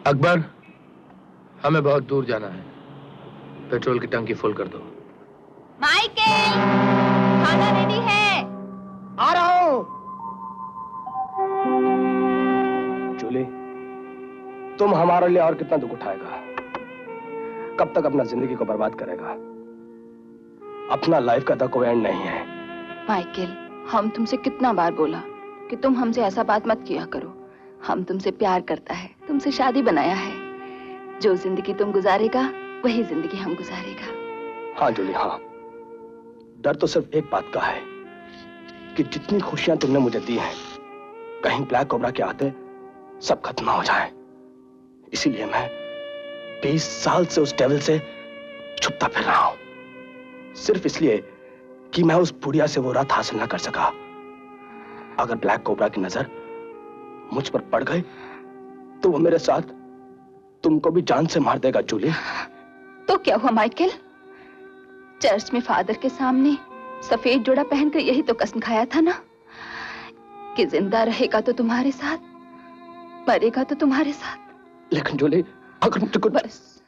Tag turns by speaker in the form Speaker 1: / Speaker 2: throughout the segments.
Speaker 1: अकबर, हमें बहुत दूर जाना है। पेट्रोल की टंकी फुल कर दो।
Speaker 2: माइकल, खाना रेडी है।
Speaker 3: आ रहा हूं। जूली, तुम हमारे लिए और कितना दुख उठाएगा? कब तक अपना जिंदगी को बर्बाद करेगा? अपना लाइफ का तो कोई एंड नहीं है।
Speaker 4: माइकल, हम तुमसे कितना बार बोला कि तुम हमसे ऐसा बात मत किया करो। हम तुमसे प्यार करता है, तुमसे शादी बनाया है। जो जिंदगी तुम गुजारेगा वही जिंदगी हम गुजारेगा।
Speaker 3: हाँ जूली, हाँ। डर तो सिर्फ एक बात का है कि जितनी खुशियां तुमने मुझे दी हैं, कहीं ब्लैक कोबरा के आते सब खत्म हो जाए। इसीलिए मैं 20 साल से उस डेविल से छुपता फिर रहा हूं, सिर्फ इसलिए कि मैं उस बुढ़िया से वो रात हासिल ना कर सका। अगर ब्लैक कोबरा की नजर मुझ पर पड़ गई तो वो मेरे साथ तुमको भी जान से मार देगा जूली।
Speaker 4: तो क्या हुआ माइकल? चर्च में फादर के सामने सफेद जोड़ा पहनकर यही तो कसम खाया था ना कि जिंदा रहेगा तो तुम्हारे साथ, मरेगा तो तुम्हारे साथ।
Speaker 3: लेकिन जूली, अगर मुझे कुछ...
Speaker 4: बस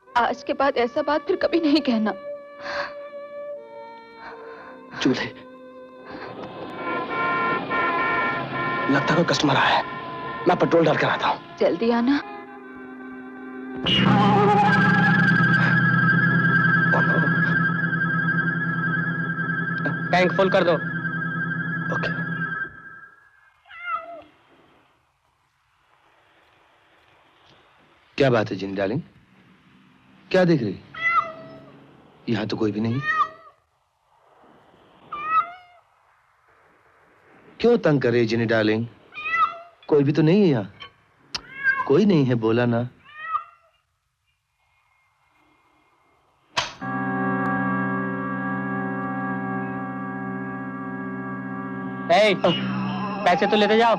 Speaker 4: आज के बाद ऐसा बात फिर कभी नहीं कहना।
Speaker 3: जूली, लगता है कोई कस्टमर आया है। मैं पेट्रोल डाल कर आता हूं।
Speaker 4: जल्दी आना।
Speaker 5: टैंक फुल कर दो।
Speaker 3: ओके।
Speaker 1: क्या बात है जिनी डार्लिंग? क्या देख रही? यहां तो कोई भी नहीं। क्यों तंग कर रही जिनी डार्लिंग? कोई भी तो नहीं है यहाँ। कोई नहीं है, बोला ना।
Speaker 5: पैसे तो लेते जाओ।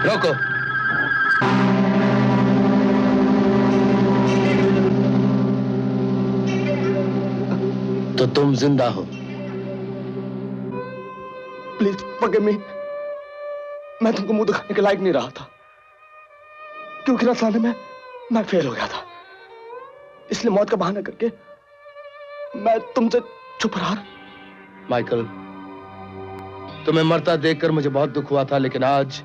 Speaker 1: रोको। तो तुम जिंदा हो?
Speaker 3: Please forgive me. मैं तुमको मुंह दिखाने के लायक नहीं रहा था, क्योंकि रात लाने में मैं फेल हो गया था। इसलिए मौत का बहाना करके मैं तुमसे छुप रहा।
Speaker 1: माइकल, तुम्हें मरता देखकर मुझे बहुत दुख हुआ था, लेकिन आज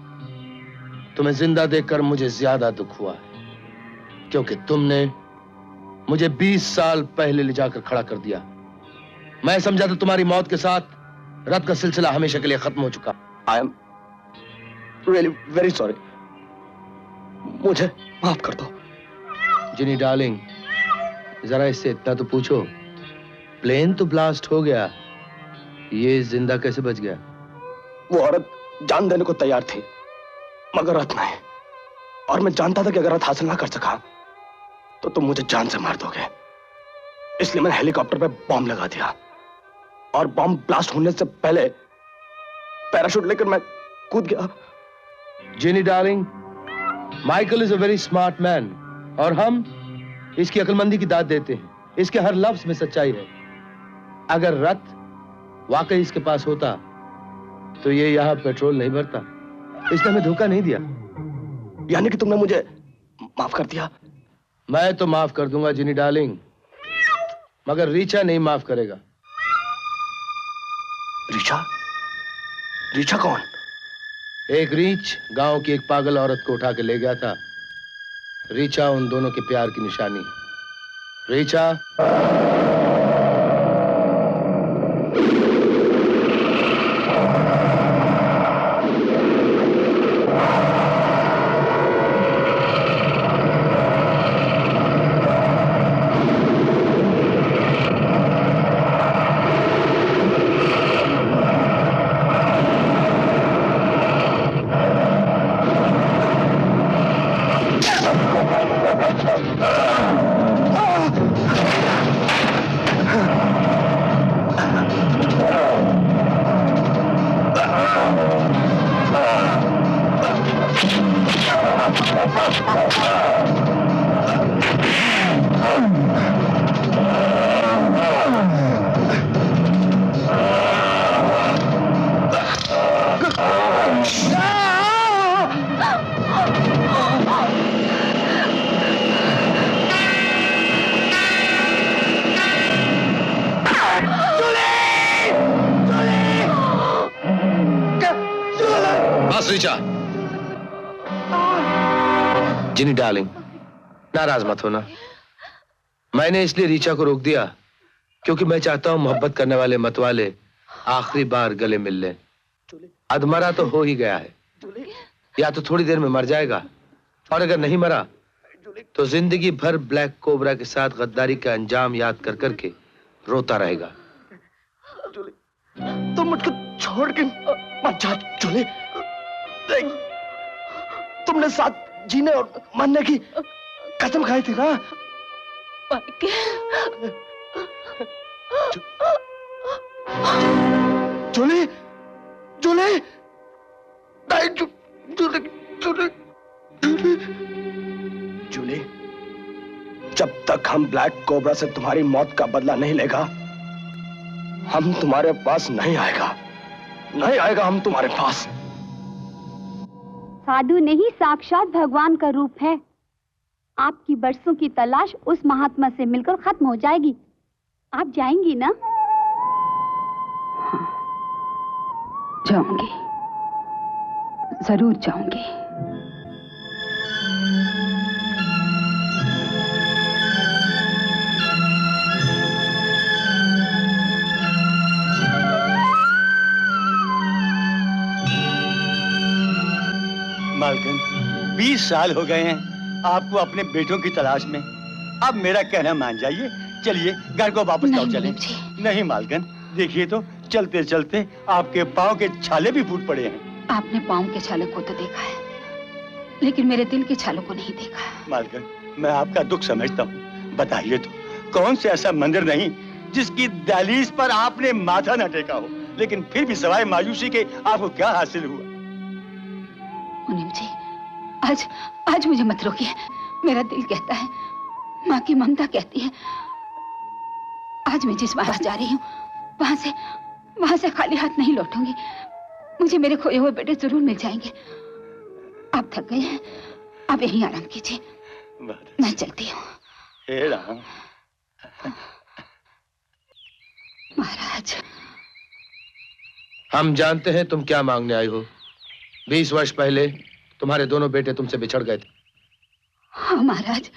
Speaker 1: तुम्हें जिंदा देखकर मुझे ज्यादा दुख हुआ है, क्योंकि तुमने मुझे 20 साल पहले ले जाकर खड़ा कर दिया। मैं समझा था तुम्हारी मौत के साथ रत का सिलसिला हमेशा के लिए खत्म हो चुका।
Speaker 3: I am really very sorry. मुझे माफ कर दो।
Speaker 1: जिनी डार्लिंग, जरा इससे इतना तो पूछो, प्लेन तो ब्लास्ट हो गया, ये जिंदा कैसे बच गया?
Speaker 3: वो औरत जान देने को तैयार थी, मगर रत नहीं। और मैं जानता था कि अगर रत हासिल ना कर सका तो तुम मुझे जान से मार दोगे। इसलिए मैंने हेलीकॉप्टर पे बॉम्ब लगा दिया, और बॉम्ब ब्लास्ट होने से पहले पैराशूट लेकर मैं कूद गया।
Speaker 1: Ginny darling, Michael is a very smart man, और हम इसकी अक्लमंदी की दाद देते हैं। इसके हर लफ्ज में सच्चाई है। अगर रत वाकई इसके पास होता तो ये यहां पेट्रोल नहीं भरता। इसने हमें धोखा नहीं दिया।
Speaker 3: यानी कि तुमने मुझे माफ कर दिया?
Speaker 1: मैं तो माफ कर दूंगा जिनी डार्लिंग, मगर रीचा नहीं माफ करेगा।
Speaker 3: रीचा? रीचा कौन?
Speaker 1: एक रीछ गांव की एक पागल औरत को उठा के ले गया था। रीचा उन दोनों के प्यार की निशानी। रीचा, यस रीचा। जिनी डार्लिंग, नाराज मत होना। मैंने इसलिए रीचा को रोक दिया क्योंकि मैं चाहता हूं मोहब्बत करने वाले मतवाले आखिरी बार गले मिल लें। अधमरा तो हो ही गया है, या तो थोड़ी देर में मर जाएगा, और अगर नहीं मरा तो जिंदगी भर ब्लैक कोबरा के साथ गद्दारी का अंजाम याद कर करके रोता रहेगा।
Speaker 3: तुम मुझको छोड़ के मत जा जूली। देख, तुमने साथ जीने और मरने की कसम खाई थी ना। जूली, जूली, नहीं, जूली, जूली, जूली, जूली, जब तक हम ब्लैक कोबरा से तुम्हारी मौत का बदला नहीं लेगा, हम तुम्हारे पास नहीं आएगा, नहीं आएगा हम तुम्हारे पास।
Speaker 5: साधु नहीं, साक्षात भगवान का रूप है। आपकी बरसों की तलाश उस महात्मा से मिलकर खत्म हो जाएगी। आप जाएंगी ना?
Speaker 4: हाँ, जाऊंगी, जरूर जाऊंगी।
Speaker 6: मालकिन, 20 साल हो गए हैं आपको अपने बेटों की तलाश में। अब मेरा कहना मान जाइए, चलिए घर को वापस लौट चलें। नहीं मालकिन, देखिए तो चलते चलते आपके पाँव के छाले भी फूट पड़े हैं।
Speaker 4: आपने पाँव के छालों को तो देखा है, लेकिन मेरे दिल के छालों को नहीं देखा।
Speaker 6: मालकिन, मैं आपका दुख समझता हूँ। बताइए तो, कौन से ऐसा मंदिर नहीं जिसकी दहलीज पर आपने माथा न टेका हो, लेकिन फिर भी सवाए मायूसी के आपको क्या हासिल हुआ?
Speaker 4: मुनीम जी, आज मुझे मत रोकिए। मेरा दिल कहता है, माँ की ममता कहती है। आज मैं जिस बात जा रही हूँ, वहां से खाली हाथ नहीं लौटूंगी। मुझे मेरे खोए हुए बेटे जरूर मिल जाएंगे। आप थक गए हैं, आप यहीं आराम कीजिए, मैं चलती हूँ।
Speaker 6: हे राम।
Speaker 4: महाराज,
Speaker 1: हम जानते हैं तुम क्या मांगने आई हो। 20 वर्ष पहले तुम्हारे दोनों बेटे तुमसे बिछड़ गए थे।
Speaker 4: हाँ महाराज,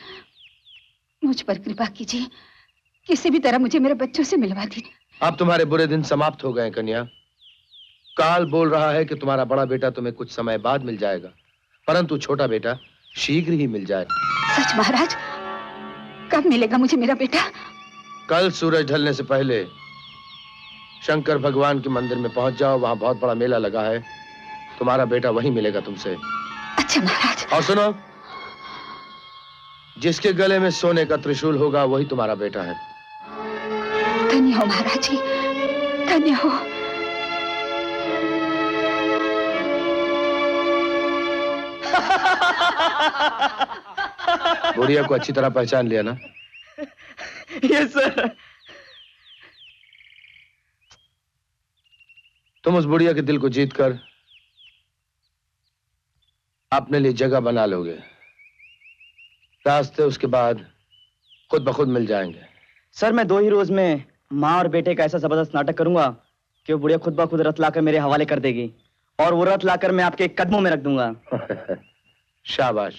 Speaker 4: मुझ पर कृपा कीजिए, किसी भी तरह मुझे मेरे बच्चों से मिलवा दीजिए।
Speaker 1: अब तुम्हारे बुरे दिन समाप्त हो गए कन्या। काल बोल रहा है कि तुम्हारा बड़ा बेटा तुम्हें कुछ समय बाद मिल जाएगा, परंतु छोटा बेटा शीघ्र ही मिल जाएगा।
Speaker 4: सच महाराज? कब मिलेगा मुझे मेरा बेटा?
Speaker 1: कल सूरज ढलने से पहले शंकर भगवान के मंदिर में पहुंच जाओ, वहां बहुत बड़ा मेला लगा है। तुम्हारा बेटा वहीं मिलेगा तुमसे।
Speaker 4: अच्छा महाराज।
Speaker 1: और सुनो, जिसके गले में सोने का त्रिशूल होगा वही तुम्हारा बेटा है।
Speaker 4: धन्य हो महाराज जी, धन्य हो।
Speaker 1: बुढ़िया को अच्छी तरह पहचान लिया ना?
Speaker 3: Yes sir.
Speaker 1: तुम उस बुढ़िया के दिल को जीतकर अपने लिए जगह बना लोगे। रास्ते उसके बाद खुद ब खुद मिल जाएंगे।
Speaker 7: सर, मैं 2 ही रोज में माँ और बेटे का ऐसा जबरदस्त नाटक करूंगा कि वो बुढ़िया खुद ब खुद रथ लाकर मेरे हवाले कर देगी, और वो रथ लाकर मैं आपके कदमों में रख दूंगा।
Speaker 1: शाबाश।